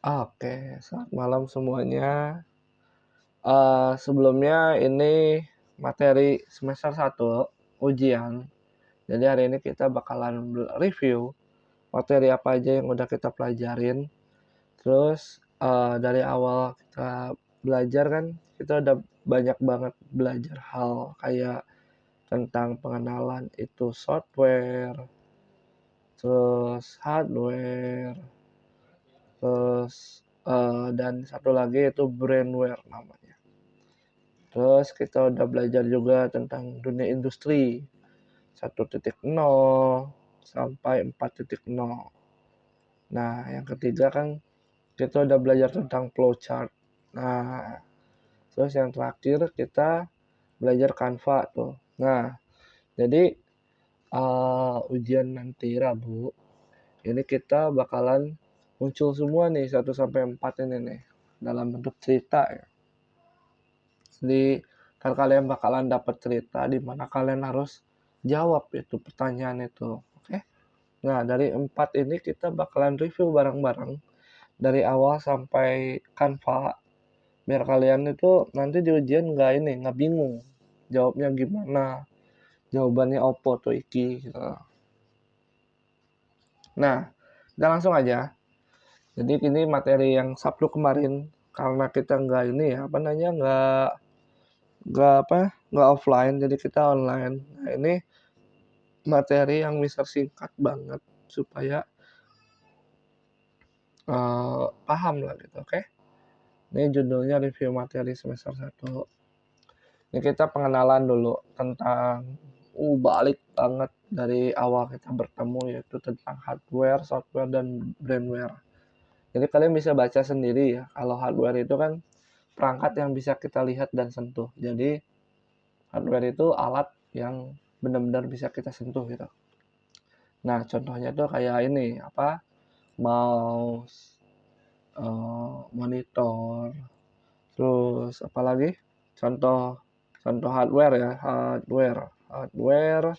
Oke, selamat malam semuanya. Sebelumnya ini materi semester 1 ujian. Jadi hari ini kita bakalan review materi apa aja yang udah kita pelajarin. Terus, dari awal kita belajar kan, kita udah banyak banget belajar hal kayak tentang pengenalan itu software, terus hardware, terus, dan satu lagi itu brainware namanya. Terus kita udah belajar juga tentang dunia industri 1.0 sampai 4.0. Nah, yang ketiga kan kita udah belajar tentang flowchart. Nah, terus yang terakhir kita belajar Canva tuh. Nah, jadi ujian nanti Rabu ini kita bakalan muncul semua nih 1 sampai 4 ini nih dalam bentuk cerita ya. Jadi kan kalian bakalan dapat cerita di mana kalian harus jawab itu pertanyaan itu. Oke? Nah, dari 4 ini kita bakalan review bareng-bareng dari awal sampai Canva biar kalian itu nanti di ujian nggak bingung jawabnya gimana, jawabannya opo tuh iki gitu. Nah, kita langsung aja. Jadi ini materi yang Sabtu kemarin karena kita nggak ini ya apa namanya nggak offline jadi kita online. Nah, ini materi yang bisa singkat banget supaya paham lah gitu, oke? Ini judulnya review materi semester 1. Ini kita pengenalan dulu tentang balik banget dari awal kita bertemu yaitu tentang hardware, software, dan brainware. Jadi kalian bisa baca sendiri ya, kalau hardware itu kan perangkat yang bisa kita lihat dan sentuh. Jadi hardware itu alat yang benar-benar bisa kita sentuh gitu. Nah, contohnya tuh kayak ini, mouse, monitor, terus apalagi? Contoh contoh hardware ya, hardware,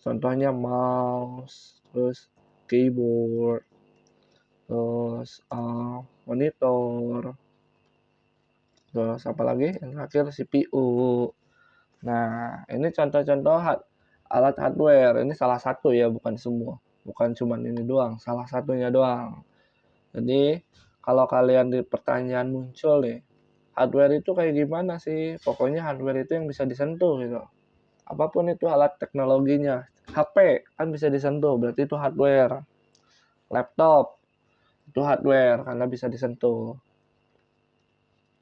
contohnya mouse, terus keyboard, terus monitor, terus apalagi? Yang terakhir CPU. Nah, ini contoh-contoh alat hardware. Ini salah satu ya, bukan semua. Bukan cuma ini doang, salah satunya doang. Jadi, kalau kalian di pertanyaan muncul nih, hardware itu kayak gimana sih? Pokoknya hardware itu yang bisa disentuh gitu. Apapun itu alat teknologinya. HP kan bisa disentuh, berarti itu hardware. Laptop itu hardware karena bisa disentuh.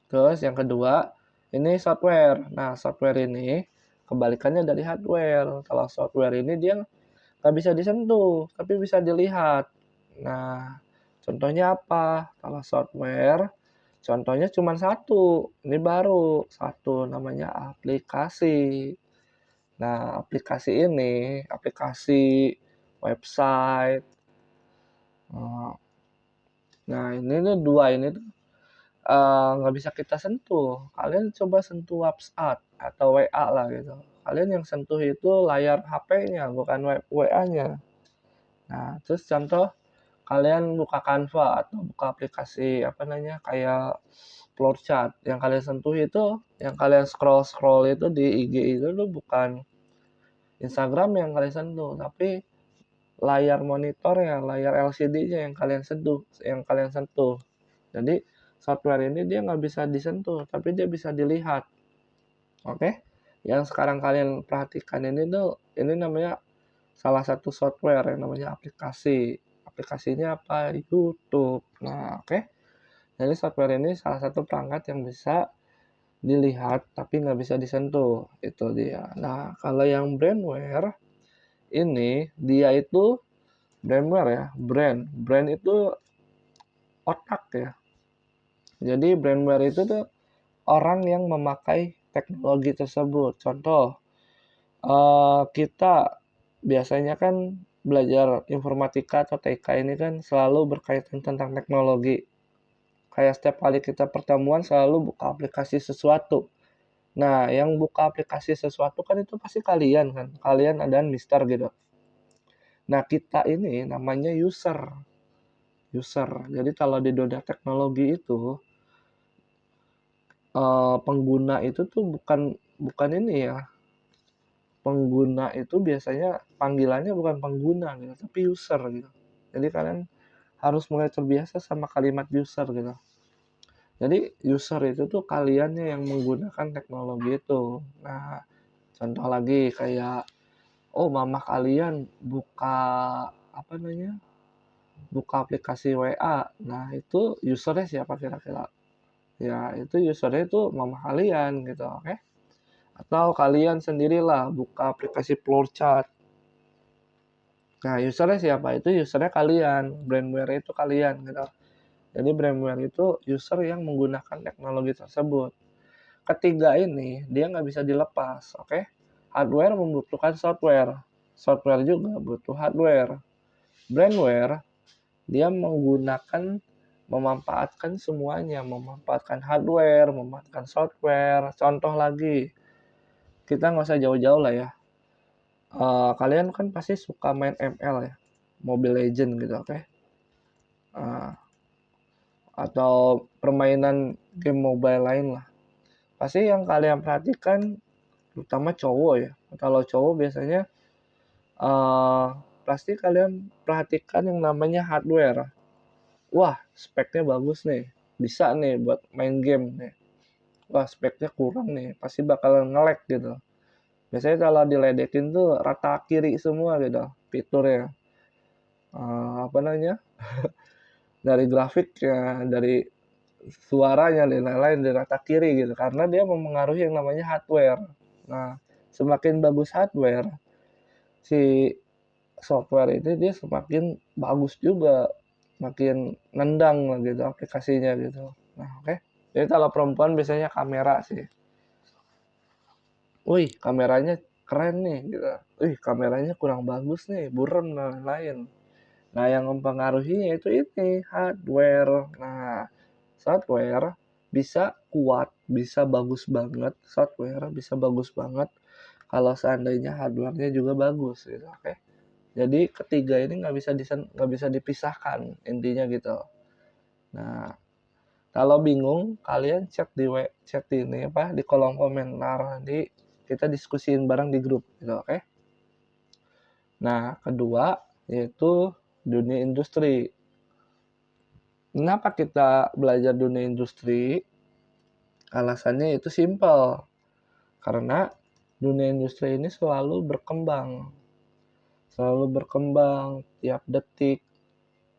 Terus yang kedua, ini software. Nah, software ini kebalikannya dari hardware. Kalau software ini dia nggak bisa disentuh, tapi bisa dilihat. Nah, contohnya apa? Kalau software, contohnya cuma satu. Ini baru satu, namanya aplikasi. Nah, aplikasi website. Nah, ini nih dua ini tuh nggak bisa kita sentuh. Kalian coba sentuh WhatsApp atau WA lah gitu. Kalian yang sentuh itu layar HP-nya, bukan WA-nya. Nah, terus contoh kalian buka Canva atau buka aplikasi kayak flowchart. Yang kalian sentuh itu, yang kalian scroll-scroll itu di IG itu tuh bukan Instagram yang kalian sentuh, tapi layar monitornya, layar LCD-nya yang kalian sentuh. Jadi software ini dia nggak bisa disentuh, tapi dia bisa dilihat. Oke? Yang sekarang kalian perhatikan ini namanya salah satu software yang namanya aplikasi. Aplikasinya apa? YouTube. Nah, oke. Jadi software ini salah satu perangkat yang bisa dilihat tapi nggak bisa disentuh. Itu dia. Nah, kalau yang brainware ini dia itu brainware ya, Brain itu otak ya. Jadi brainware itu tuh orang yang memakai teknologi tersebut. Contoh, kita biasanya kan belajar informatika atau TK ini kan selalu berkaitan tentang teknologi. Kayak setiap kali kita pertemuan selalu buka aplikasi sesuatu. Nah, yang buka aplikasi sesuatu kan itu pasti kalian kan. Kalian ada mister gitu. Nah, kita ini namanya user. user. Jadi kalau di dunia teknologi itu, pengguna itu tuh bukan bukan ini ya, pengguna itu biasanya panggilannya bukan pengguna gitu, tapi user gitu. Jadi kalian harus mulai terbiasa sama kalimat user gitu. Jadi user itu tuh kaliannya yang menggunakan teknologi itu. Nah, contoh lagi kayak, oh mama kalian buka apa namanya, buka aplikasi WA. Nah itu usernya siapa kira-kira? Ya itu usernya itu mama kalian gitu, oke? Atau kalian sendirilah buka aplikasi floor chat. Nah usernya siapa? Itu usernya kalian, brandware itu kalian gitu. Jadi brandware itu user yang menggunakan teknologi tersebut. Ketiga ini dia nggak bisa dilepas, oke? Hardware membutuhkan software, software juga butuh hardware. Brandware dia menggunakan memanfaatkan semuanya, memanfaatkan hardware, memanfaatkan software. Contoh lagi, kita nggak usah jauh-jauh lah ya. Kalian kan pasti suka main ML ya, Mobile Legend gitu, oke? Uh, atau permainan game mobile lain lah. Pasti yang kalian perhatikan, terutama cowok ya. Kalau cowok biasanya pasti kalian perhatikan yang namanya hardware. Wah, speknya bagus nih, bisa nih buat main game nih. Wah, speknya kurang nih, pasti bakalan nge-lag gitu. Biasanya kalau diledekin tuh rata kiri semua gitu fiturnya. Apa namanya? Dari grafik ya, dari suaranya dan lain-lain di rata kiri gitu. Karena dia mempengaruhi yang namanya hardware. Nah, semakin bagus hardware, si software itu dia semakin bagus juga, makin nendang lah gitu aplikasinya gitu. Nah, oke. Jadi kalau perempuan biasanya kamera sih. Wih, kameranya keren nih gitu. Wih, kameranya kurang bagus nih, buram dan lain-lain. Nah, yang mempengaruhi yaitu ini hardware. Nah, software bisa kuat, bisa bagus banget. Software bisa bagus banget kalau seandainya hardware-nya juga bagus gitu, oke? Jadi ketiga ini nggak bisa dipisahkan intinya gitu. Nah, kalau bingung kalian chat di ini apa di kolom komentar, nanti kita diskusiin bareng di grup gitu, oke? Nah, kedua yaitu dunia industri. Kenapa kita belajar dunia industri? Alasannya itu simpel. Karena dunia industri ini selalu berkembang. Selalu berkembang tiap detik,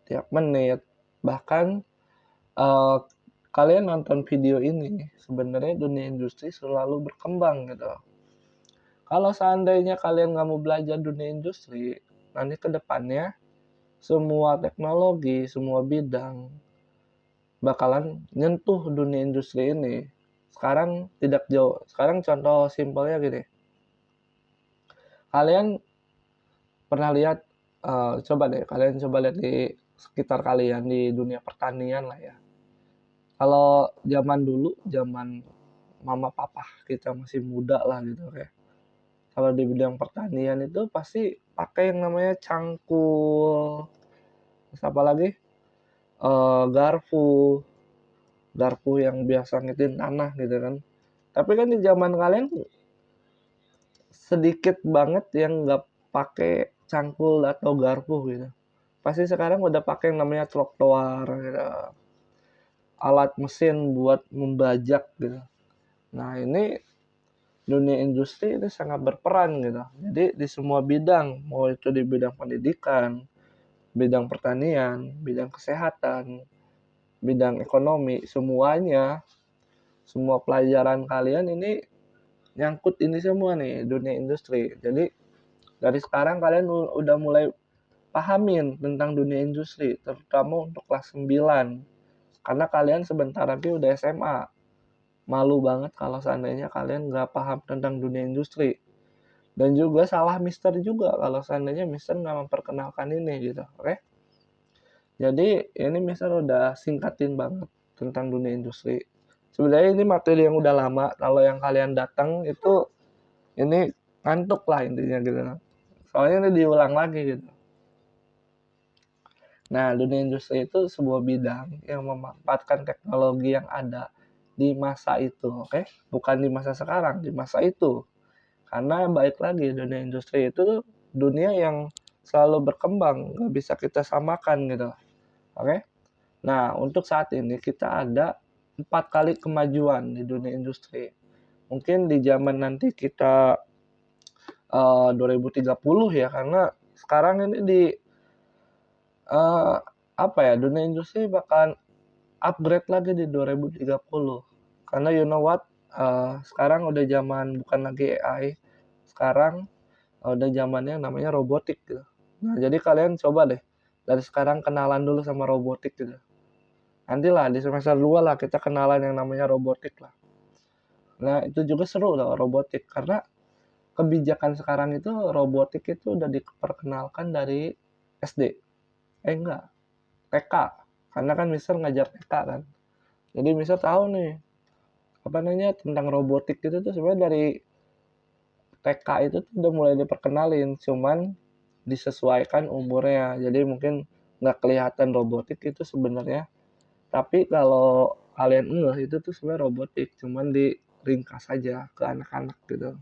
tiap menit. Bahkan kalian nonton video ini, sebenarnya dunia industri selalu berkembang gitu. Kalau seandainya kalian nggak mau belajar dunia industri, nanti ke depannya semua teknologi, semua bidang bakalan nyentuh dunia industri ini. Sekarang tidak jauh. Sekarang contoh simpelnya gini. Kalian pernah lihat, coba deh kalian coba lihat di sekitar kalian di dunia pertanian lah ya. Kalau zaman dulu, zaman mama papa kita masih muda lah gitu kayak. Kalau di bidang pertanian itu pasti pakai yang namanya cangkul, terus apa lagi? Garpu, garpu yang biasa ngitin tanah gitu kan. Tapi kan di zaman kalian sedikit banget yang nggak pakai cangkul atau garpu gitu. Pasti sekarang udah pakai yang namanya troktor gitu. Alat mesin buat membajak gitu. Nah ini dunia industri itu sangat berperan gitu. Jadi di semua bidang, mau itu di bidang pendidikan, bidang pertanian, bidang kesehatan, bidang ekonomi, semuanya, semua pelajaran kalian ini nyangkut ini semua nih dunia industri. Jadi dari sekarang kalian udah mulai pahamin tentang dunia industri, terutama untuk kelas 9. Karena kalian sebentar lagi udah SMA. Malu banget kalau seandainya kalian nggak paham tentang dunia industri. Dan juga salah Mister juga kalau seandainya Mister nggak memperkenalkan ini gitu, oke? Jadi ini Mister udah singkatin banget tentang dunia industri. Sebenarnya ini materi yang udah lama. Kalau yang kalian datang itu ini ngantuk lah intinya gitu. Soalnya ini diulang lagi gitu. Nah, dunia industri itu sebuah bidang yang memanfaatkan teknologi yang ada di masa itu, oke? Bukan di masa sekarang, di masa itu. Karena baik lagi, dunia industri itu dunia yang selalu berkembang, nggak bisa kita samakan gitu, oke? Nah, untuk saat ini kita ada 4 kali kemajuan di dunia industri. Mungkin di zaman nanti kita 2030 ya, karena sekarang ini di apa ya, dunia industri bakalan upgrade lagi di 2030. Karena you know what, sekarang udah zaman bukan lagi AI, sekarang udah zamannya namanya robotik gitu. Nah, jadi kalian coba deh dari sekarang kenalan dulu sama robotik gitu. Nantilah di semester 2 lah kita kenalan yang namanya robotik lah. Nah, itu juga seru loh robotik karena kebijakan sekarang itu robotik itu udah diperkenalkan dari SD. Enggak, TK. Karena kan Mister ngajar TK kan. Jadi Mister tahu nih apa namanya tentang robotik itu tuh sebenarnya dari TK itu tuh udah mulai diperkenalin, cuman disesuaikan umurnya. Jadi mungkin nggak kelihatan robotik itu sebenarnya. Tapi kalau kalian itu tuh sebenarnya robotik, cuman diringkas saja ke anak-anak gitu.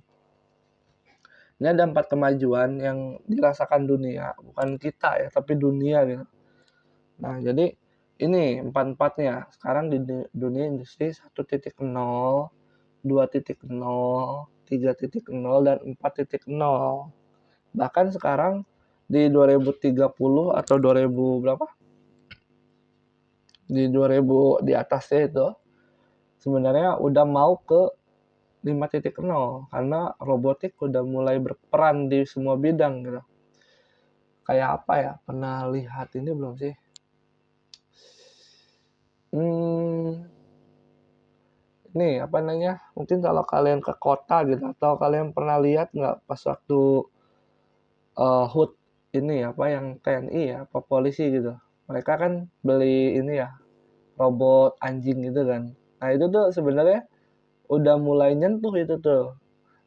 Ini ada 4 kemajuan yang dirasakan dunia, bukan kita ya, tapi dunia gitu. Nah, jadi ini empat-empatnya. Sekarang di dunia industri 1.0, 2.0, 3.0, dan 4.0. Bahkan sekarang di 2030 atau 2000 berapa? Di 2000 di atasnya itu sebenarnya udah mau ke 5.0 karena robotik udah mulai berperan di semua bidang gitu. Kayak apa ya? Pernah lihat ini belum sih? Ini apa namanya? Mungkin kalau kalian ke kota gitu atau kalian pernah lihat nggak pas waktu HUT ini apa yang TNI ya, apa polisi gitu. Mereka kan beli ini ya, robot anjing gitu kan. Nah, itu tuh sebenarnya udah mulai nyentuh itu tuh.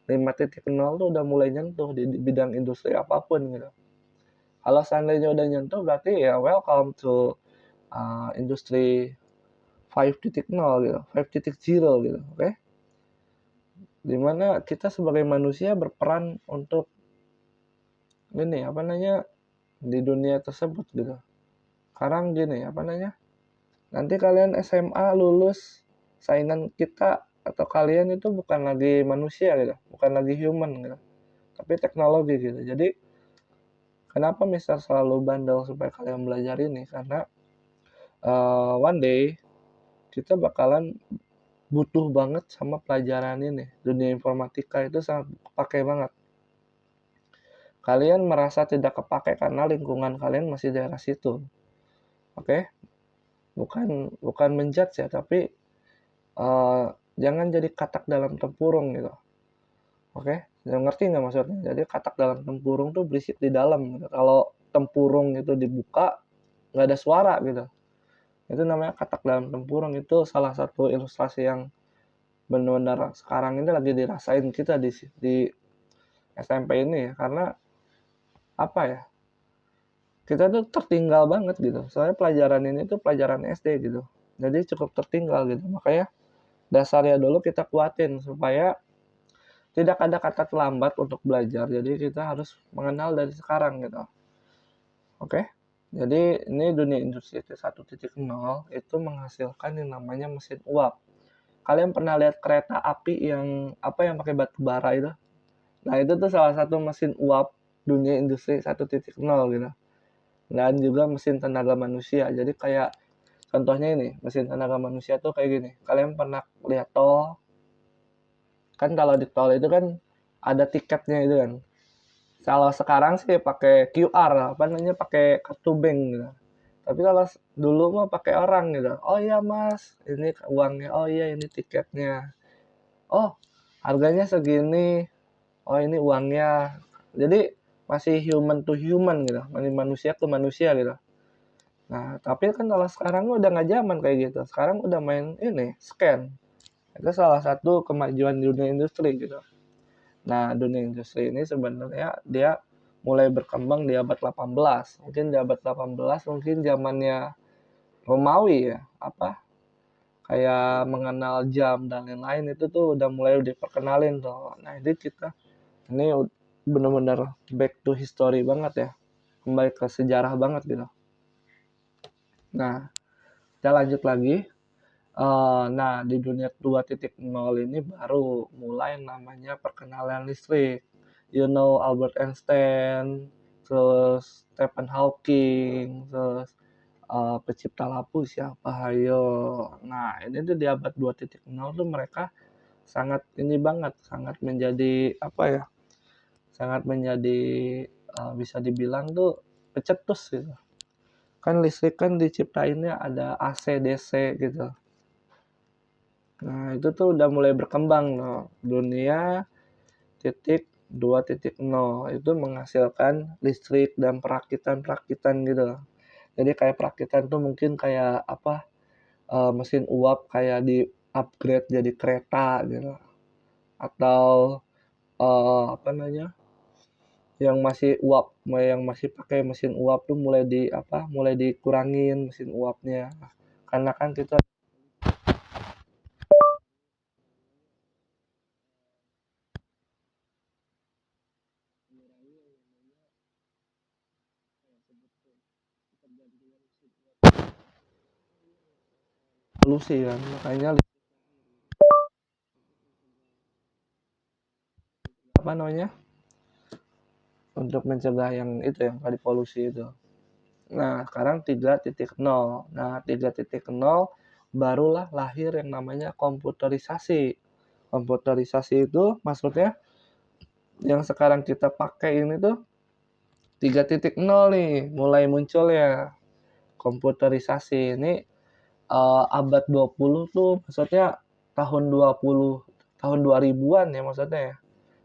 5.0 tuh udah mulai nyentuh di bidang industri apapun gitu. Kalau seandainya udah nyentuh berarti ya welcome to industri 5.0 gitu, 5.0 gitu, oke? Dimana kita sebagai manusia berperan untuk ini apa namanya di dunia tersebut gitu. Sekarang gini apa namanya? Nanti kalian SMA lulus saingan kita atau kalian itu bukan lagi manusia gitu, bukan lagi human gitu, tapi teknologi gitu. Jadi kenapa Mister selalu bandel supaya kalian belajar ini? Karena one day kita bakalan butuh banget sama pelajaran ini. Dunia informatika itu sangat pakai banget. Kalian merasa tidak kepake karena lingkungan kalian masih daerah situ. Oke? Bukan bukan menjudge ya, tapi jangan jadi katak dalam tempurung gitu. Oke? Yang ngerti nggak maksudnya? Jadi katak dalam tempurung tuh berisik di dalam gitu. Kalau tempurung itu dibuka, nggak ada suara gitu. Itu namanya katak dalam tempurung. Itu salah satu ilustrasi yang benar-benar sekarang ini lagi dirasain kita di SMP ini ya. Karena apa ya? Kita tuh tertinggal banget gitu. Soalnya pelajaran ini tuh pelajaran SD gitu. Jadi cukup tertinggal gitu. Makanya dasarnya dulu kita kuatin supaya tidak ada kata terlambat untuk belajar. Jadi kita harus mengenal dari sekarang gitu. Oke? Jadi ini dunia industri 1.0 itu menghasilkan yang namanya mesin uap. Kalian pernah lihat kereta api yang apa yang pakai batu bara itu? Nah, itu tuh salah satu mesin uap dunia industri 1.0 gitu. Dan juga mesin tenaga manusia. Jadi kayak contohnya ini, mesin tenaga manusia tuh kayak gini. Kalian pernah lihat tol? Kan kalau di tol itu kan ada tiketnya itu kan. Kalau sekarang sih pakai QR, apa namanya pakai kartu bank gitu. Tapi kalau dulu mah pakai orang gitu. Oh iya Mas, ini uangnya. Oh iya ini tiketnya. Oh harganya segini. Oh ini uangnya. Jadi masih human to human gitu, manusia ke manusia gitu. Nah tapi kan kalau sekarang udah nggak zaman kayak gitu. Sekarang udah main ini scan. Itu salah satu kemajuan di dunia industri gitu. Nah dunia industri ini sebenarnya dia mulai berkembang di abad 18. Mungkin di abad 18 mungkin zamannya Romawi ya, kayak mengenal jam dan lain-lain itu tuh udah mulai diperkenalin tuh. Nah, ini kita ini bener-bener back to history banget ya, kembali ke sejarah banget gitu. Nah, kita lanjut lagi. Nah, di dunia 2.0 ini baru mulai namanya perkenalan listrik. Albert Einstein, terus Stephen Hawking, terus pencipta lampu siapa, hayo. Nah, ini tuh di abad 2.0 tuh mereka sangat ini banget, sangat menjadi sangat menjadi bisa dibilang tuh pecetus gitu. Kan listrik kan diciptainnya ada AC, DC gitu. Nah, itu tuh udah mulai berkembang loh. Dunia 2.0 itu menghasilkan listrik dan perakitan-perakitan gitu. Jadi kayak perakitan tuh mungkin kayak mesin uap kayak di upgrade jadi kereta gitu. Atau apa namanya? Yang masih pakai mesin uap tuh mulai dikurangin mesin uapnya. Karena kan kita polusi kan, makanya apa namanya? Untuk mencegah yang tadi polusi itu. Nah, sekarang 3.0. Nah, 3.0 barulah lahir yang namanya komputerisasi. Komputerisasi itu maksudnya yang sekarang kita pakai ini tuh 3.0 nih, mulai muncul ya komputerisasi ini abad 20 tuh maksudnya tahun 2000-an ya maksudnya ya.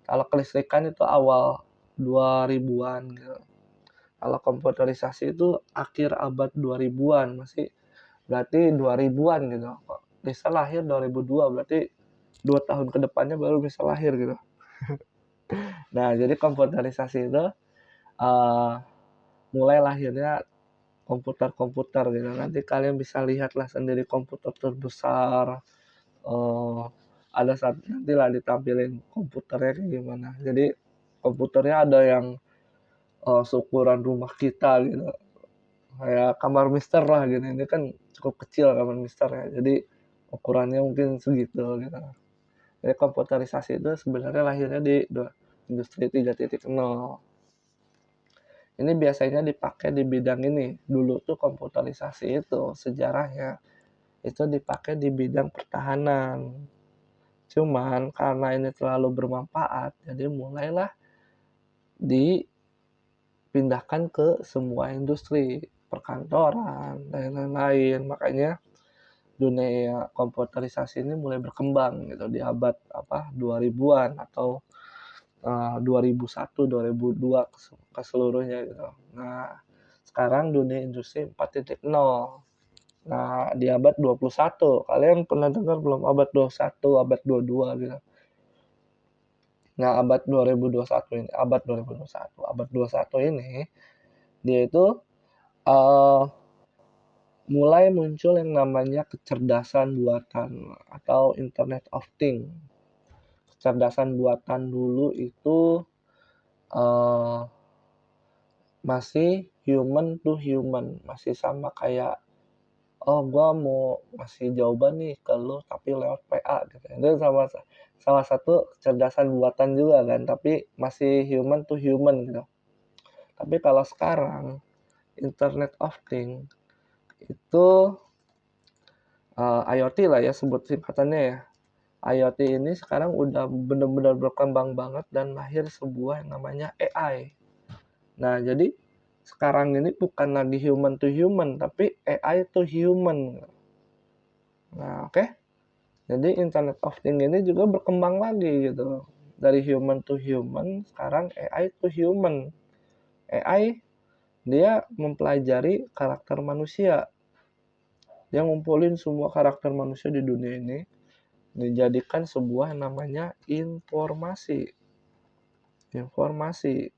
Kalau kelistrikan itu awal 2000-an gitu. Kalau komputerisasi itu akhir abad 2000-an, masih berarti 2000-an gitu. Bisa lahir 2002, berarti 2 tahun ke depannya baru bisa lahir gitu. Nah, jadi komputerisasi itu mulai lahirnya komputer-komputer gitu. Nanti kalian bisa lihatlah sendiri komputer terbesar. Ada saat nanti lah ditampilin komputernya kayak gimana. Jadi komputernya ada yang seukuran rumah kita gitu. Kayak kamar mister lah gitu. Ini kan cukup kecil kamar mister ya. Jadi ukurannya mungkin segitu gitu. Jadi komputerisasi itu sebenarnya lahirnya di industri 3.0. Ini biasanya dipakai di bidang ini. Dulu tuh komputerisasi itu sejarahnya itu dipakai di bidang pertahanan. Cuman karena ini terlalu bermanfaat, jadi mulailah dipindahkan ke semua industri, perkantoran, dan lain-lain. Makanya dunia komputerisasi ini mulai berkembang gitu di abad 2000-an atau 2001, 2002 ke seluruhnya gitu. Nah, sekarang dunia industri 4.0. Nah, di abad 21, kalian pernah dengar belum abad 21, abad 22 gitu. Nah, abad 2021 ini, abad 21 ini dia itu uh, mulai muncul yang namanya kecerdasan buatan atau Internet of Things. Kecerdasan buatan dulu itu uh, masih human to human, masih sama kayak gua mau ngasih jawaban nih ke lu tapi lewat PA gitu. Itu salah satu kecerdasan buatan juga kan, tapi masih human to human gitu. Tapi kalau sekarang Internet of Things itu IoT lah ya sebut singkatannya ya. IoT ini sekarang udah benar-benar berkembang banget dan lahir sebuah yang namanya AI. Nah, jadi sekarang ini bukan lagi human to human, tapi AI to human. Nah, oke. Jadi Internet of Things ini juga berkembang lagi gitu. Dari human to human, sekarang AI to human. AI dia mempelajari karakter manusia. Dia ngumpulin semua karakter manusia di dunia ini, dijadikan sebuah yang namanya informasi. Informasi.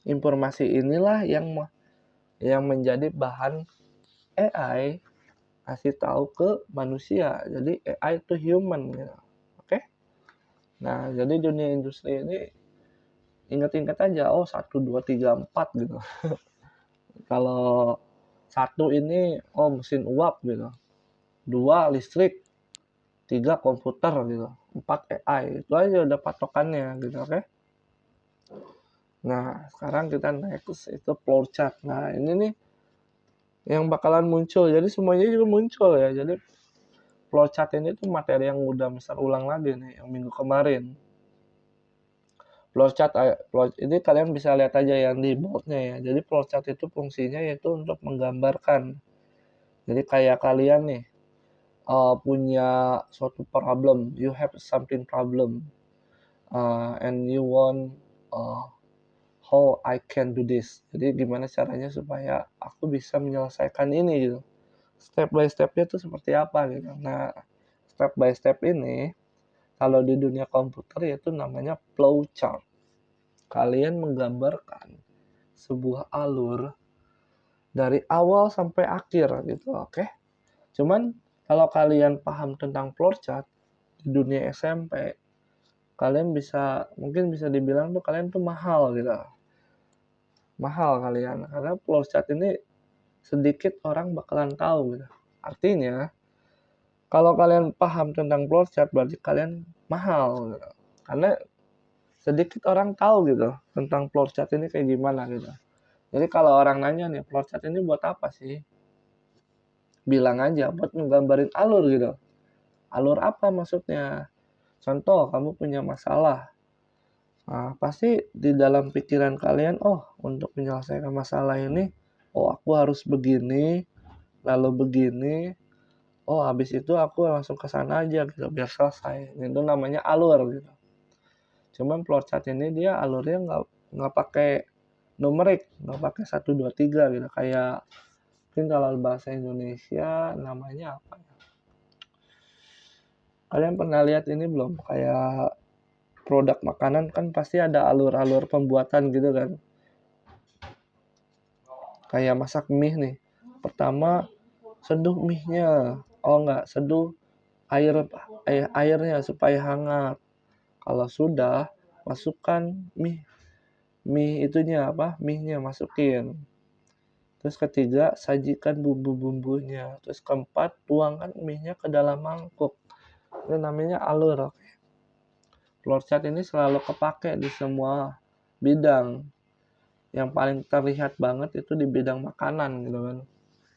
informasi inilah yang menjadi bahan AI kasih tahu ke manusia. Jadi AI itu human gitu. Oke? Nah, jadi dunia industri ini ingat-ingat aja, oh 1, 2, 3, 4 gitu. Kalau satu ini, oh mesin uap gitu. 2 listrik, 3 komputer gitu. 4 AI. Itu aja udah patokannya gitu, oke? Nah, sekarang kita next itu flowchart. Nah, ini nih yang bakalan muncul. Jadi semuanya juga muncul ya. Jadi flowchart ini tuh materi yang udah besar ulang lagi nih yang minggu kemarin. Flowchart ini kalian bisa lihat aja yang di boldnya ya. Jadi flowchart itu fungsinya yaitu untuk menggambarkan. Jadi kayak kalian nih punya suatu problem, you have something problem, and you want how I can do this. Jadi gimana caranya supaya aku bisa menyelesaikan ini gitu. Step by stepnya itu seperti apa gitu. Nah, step by step ini kalau di dunia komputer yaitu namanya flowchart. Kalian menggambarkan sebuah alur dari awal sampai akhir gitu, oke? Cuman kalau kalian paham tentang flowchart di dunia SMP, kalian mungkin bisa dibilang tuh kalian tuh mahal gitu. Mahal kalian karena flowchart ini sedikit orang bakalan tahu gitu. Artinya kalau kalian paham tentang flowchart berarti kalian mahal gitu. Karena sedikit orang tahu gitu tentang flowchart ini kayak gimana gitu. Jadi kalau orang nanya nih, flowchart ini buat apa sih? Bilang aja buat menggambarin alur gitu. Alur apa maksudnya? Contoh, kamu punya masalah. Nah, pasti di dalam pikiran kalian, oh untuk menyelesaikan masalah ini, oh aku harus begini, lalu begini, oh habis itu aku langsung ke sana aja gitu, biar selesai. Itu namanya alur gitu. Cuman flowchart ini dia alurnya nggak pakai numerik, nggak pakai 1, 2, 3 gitu. Kayak mungkin kalau bahasa Indonesia namanya apa ya? Kalian pernah lihat ini belum? Kayak produk makanan kan pasti ada alur-alur pembuatan gitu kan. Kayak masak mie nih. Pertama seduh mie-nya. Oh enggak, seduh airnya supaya hangat. Kalau sudah, masukkan mie itunya apa? Mie-nya masukin. Terus ketiga, sajikan bumbu-bumbunya. Terus keempat, tuangkan mie-nya ke dalam mangkuk. Itu namanya alur. Flowchart ini selalu kepake di semua bidang. Yang paling terlihat banget itu di bidang makanan gitu kan.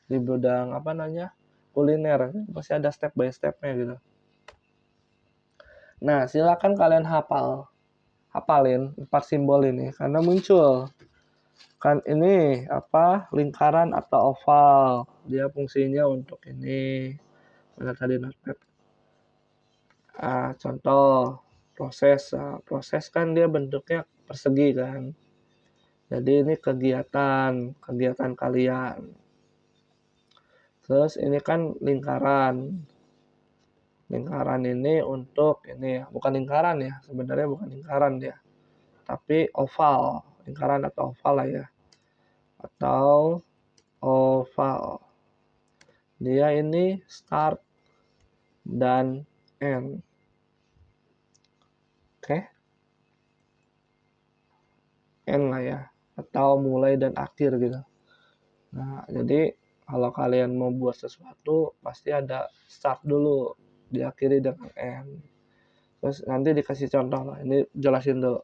Di bidang apa namanya? Kuliner. Pasti ada step by stepnya gitu. Nah, silakan kalian hafalin 4 simbol ini karena muncul. Kan ini apa? Lingkaran atau oval. Dia fungsinya untuk ini. Mana tadi notepad? Contoh proses. Proses kan dia bentuknya persegi kan. Jadi ini kegiatan kalian. Terus ini kan lingkaran. Lingkaran ini untuk ini bukan lingkaran ya, sebenarnya bukan lingkaran dia. Tapi oval, lingkaran atau oval lah ya. Atau oval. Dia ini start dan end. Oke? End lah ya. Atau mulai dan akhir gitu. Nah, jadi kalau kalian mau buat sesuatu pasti ada start dulu, diakhiri dengan end. Terus nanti dikasih contoh lah. Ini jelasin dulu.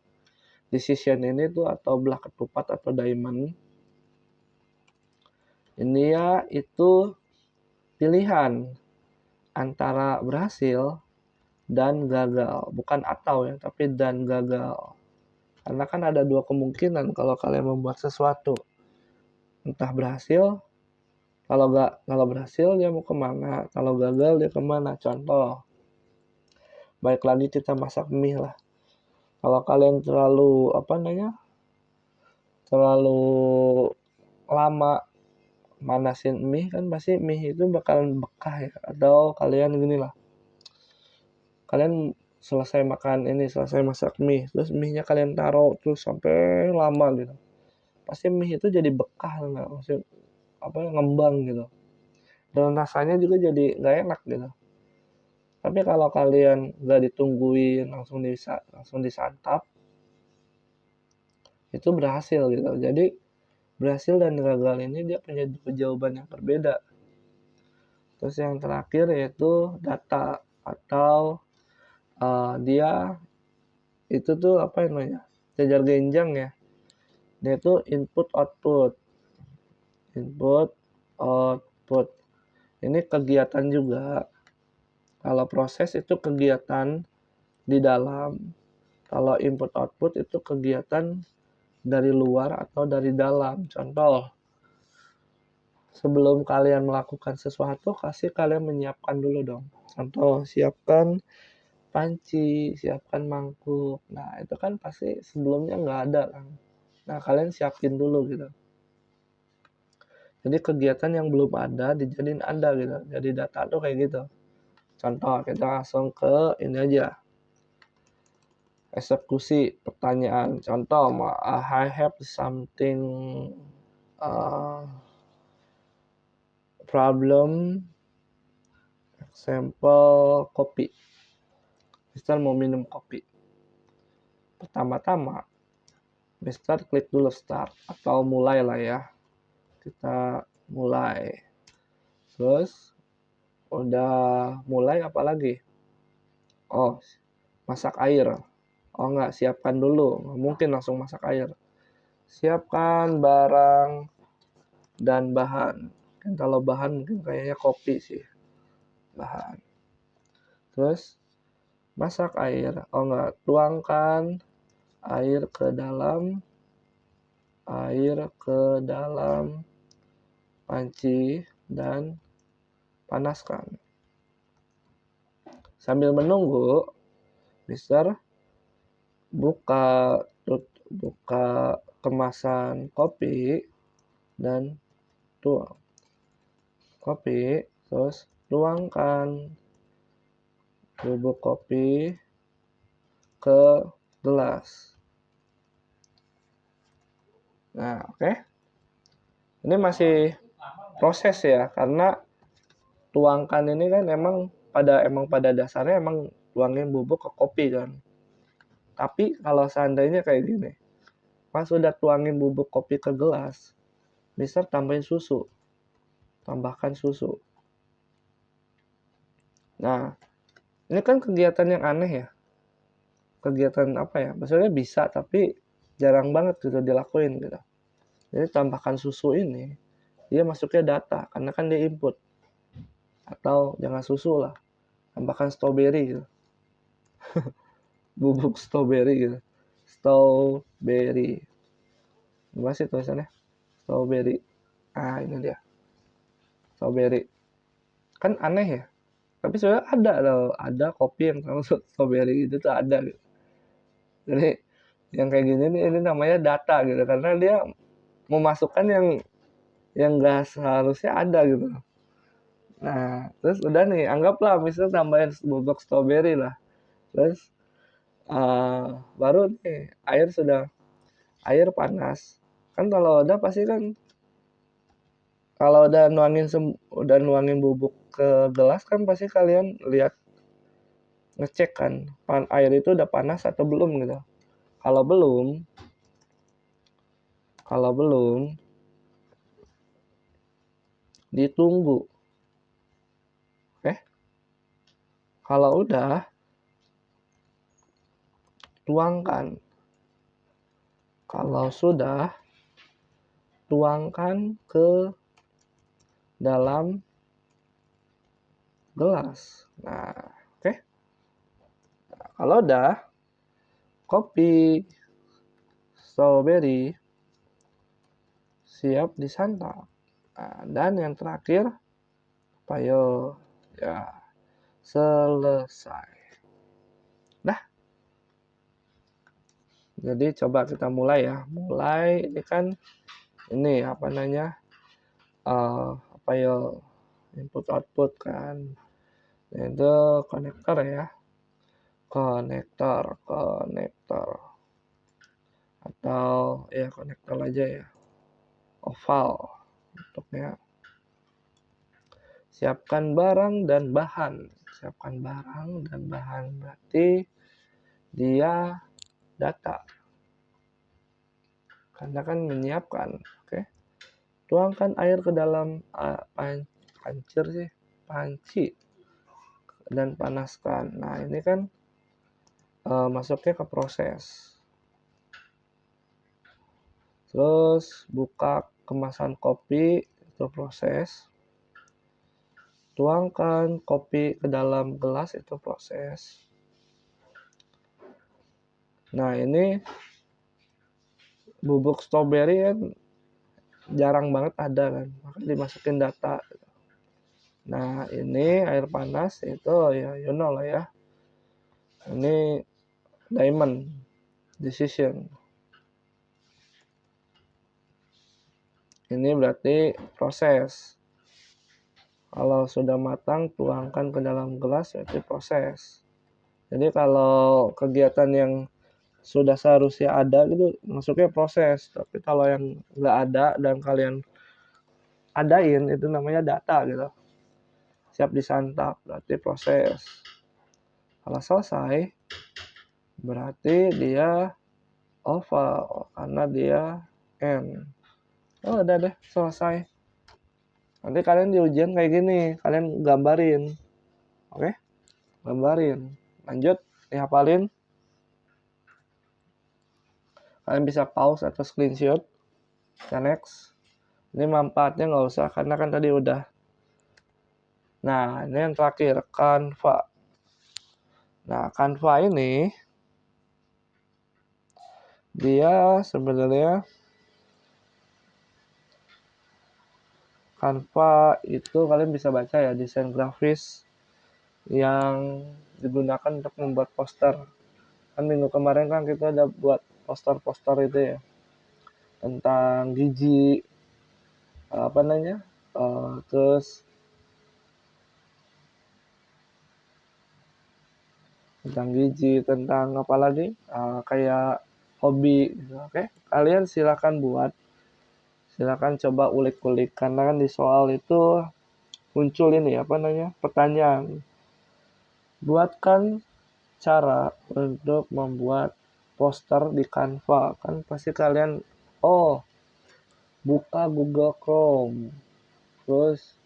Decision ini tuh atau belah ketupat atau diamond. Ini ya itu pilihan antara berhasil dan gagal. Bukan atau ya, tapi dan gagal. Karena kan ada dua kemungkinan kalau kalian membuat sesuatu. Entah berhasil, kalau berhasil dia mau kemana, kalau gagal dia kemana. Contoh, baik lagi kita masak mie lah. Kalau kalian terlalu lama manasin mie kan pasti mie itu bakalan bekah ya. Atau kalian gini lah, kalian selesai masak mie, terus mie-nya kalian taruh terus sampai lama gitu. pasti mie itu jadi bekah, nggak maksud apa ngembang gitu. Dan rasanya juga jadi nggak enak gitu. Tapi kalau kalian nggak ditungguin langsung disantap, itu berhasil gitu. Jadi berhasil dan gagal ini dia punya dua jawaban yang berbeda. Terus yang terakhir yaitu data atau dia itu tuh apa namanya? Jajar genjang ya. Dia itu input output. Input output. Ini kegiatan juga. Kalau proses itu kegiatan di dalam. Kalau input output itu kegiatan dari luar atau dari dalam. Contoh, sebelum kalian melakukan sesuatu, kasih kalian menyiapkan dulu dong. Contoh, siapkan panci, siapkan mangkuk. Nah, itu kan pasti sebelumnya nggak ada kan. Nah, kalian siapin dulu gitu. Jadi kegiatan yang belum ada dijadiin ada gitu. Jadi data tuh kayak gitu. Contoh, kita langsung ke ini aja. Eksekusi pertanyaan. Contoh, I have something problem. Example, kopi. Mister mau minum kopi. Pertama-tama, Mister klik dulu start atau mulai lah ya. Kita mulai. Terus udah mulai apa lagi? Oh, masak air. Oh enggak, siapkan dulu. Nggak mungkin langsung masak air. Siapkan barang dan bahan. Kan kalau bahan mungkin kayaknya kopi sih. Bahan. Terus masak air. Oh enggak, tuangkan air ke dalam panci dan panaskan. Sambil menunggu, Mister buka kemasan kopi dan tuang kopi, terus tuangkan bubuk kopi ke gelas. Nah, oke. Ini masih proses ya, karena tuangkan ini kan emang pada dasarnya emang tuangin bubuk ke kopi kan. Tapi kalau seandainya kayak gini, pas udah tuangin bubuk kopi ke gelas, Mister tambahin susu. Tambahkan susu. Nah, ini kan kegiatan yang aneh ya. Kegiatan apa ya? Maksudnya bisa, tapi jarang banget gitu dilakuin gitu. Jadi tambahkan susu ini, dia masuknya data, karena kan dia input. Atau jangan susu lah, tambahkan strawberry gitu. Bubuk strawberry gitu. Strawberry. Gimana sih tulisannya? Strawberry. Ah, ini dia. Strawberry. Kan aneh ya. Tapi sebenarnya ada kopi yang termasuk strawberry itu tuh ada gitu. Jadi yang kayak gini nih ini namanya data gitu karena dia memasukkan yang enggak seharusnya ada gitu. Nah, terus udah nih anggaplah misalnya tambahin bubuk strawberry lah. Terus baru nih air panas. Kan kalau udah pasti kan kalau udah nuangin bubuk ke gelas kan pasti kalian lihat ngecek kan air itu udah panas atau belum gitu. Kalau belum ditunggu. Oke. Kalau udah tuangkan. Kalau sudah tuangkan ke dalam gelas. Nah, oke. Nah, kalau udah kopi strawberry siap disantap. Nah, dan yang terakhir, ayo ya selesai. Nah, jadi coba kita mulai ya. Mulai ini kan ini apa namanya? Apa ya input output kan. Itu konektor ya. Konektor atau ya konektor aja ya. oval bentuknya. Siapkan barang dan bahan. Siapkan barang dan bahan berarti dia data. Karena kan menyiapkan, oke. Tuangkan air ke dalam panci dan panaskan. Nah, ini kan masuknya ke proses. Terus buka kemasan kopi, itu proses. Tuangkan kopi ke dalam gelas, itu proses. Nah, ini bubuk stroberi kan jarang banget ada kan, maka dimasukin data. Nah, ini air panas itu ya you know lah ya. Ini diamond decision. Ini berarti proses. Kalau sudah matang, tuangkan ke dalam gelas, berarti proses. Jadi kalau kegiatan yang sudah seharusnya ada gitu, masuknya proses. Tapi kalau yang nggak ada dan kalian adain, itu namanya data gitu. Siap disantap, berarti proses. Kalau selesai, berarti dia oval, karena dia end. Oh, udah deh, selesai. Nanti kalian di ujian kayak gini, kalian gambarin. Oke? Gambarin. Lanjut, dihafalin. Kalian bisa pause atau screenshot. Kita next. Ini manfaatnya nggak usah, karena kan tadi udah. Nah, ini yang terakhir, Canva. Nah, Canva ini, dia sebenarnya Canva itu kalian bisa baca ya, desain grafis yang digunakan untuk membuat poster. Kan minggu kemarin kan kita udah buat poster-poster itu ya, tentang gizi, apa namanya, terus tentang gizi, tentang apa lagi, kayak hobi gitu. Oke, kalian silakan buat, silakan coba ulik-ulik, karena kan di soal itu muncul ini apa namanya, pertanyaan. Buatkan cara untuk membuat poster di Canva. Kan pasti kalian, oh, buka Google Chrome, terus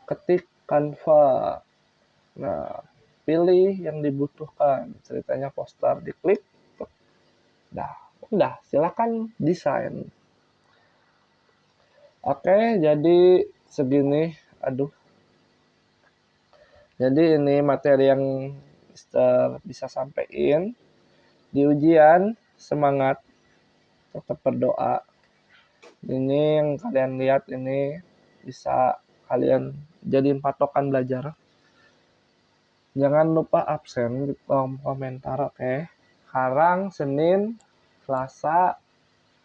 ketik Canva. Nah, pilih yang dibutuhkan, ceritanya poster, diklik. Nah, udah, silakan desain. Oke, jadi segini. Aduh. Jadi ini materi yang bisa sampaikan di ujian. Semangat, tetap berdoa. Ini yang kalian lihat ini bisa kalian jadiin patokan belajar. Jangan lupa absen di kolom komentar, oke? Sekarang Senin, Selasa,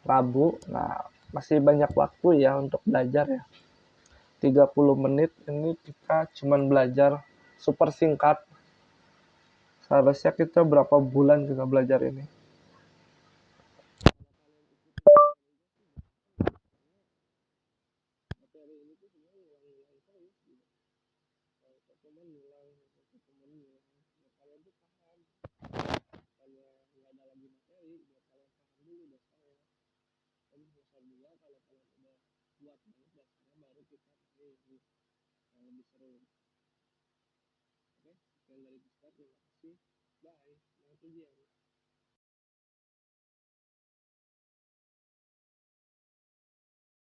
Rabu. Nah, masih banyak waktu ya untuk belajar ya. 30 menit ini kita cuman belajar super singkat. Seharusnya kita berapa bulan juga belajar ini. Lebih seru. Oke, sekian dari kita. Terima kasih. Bye. Selamat ujian.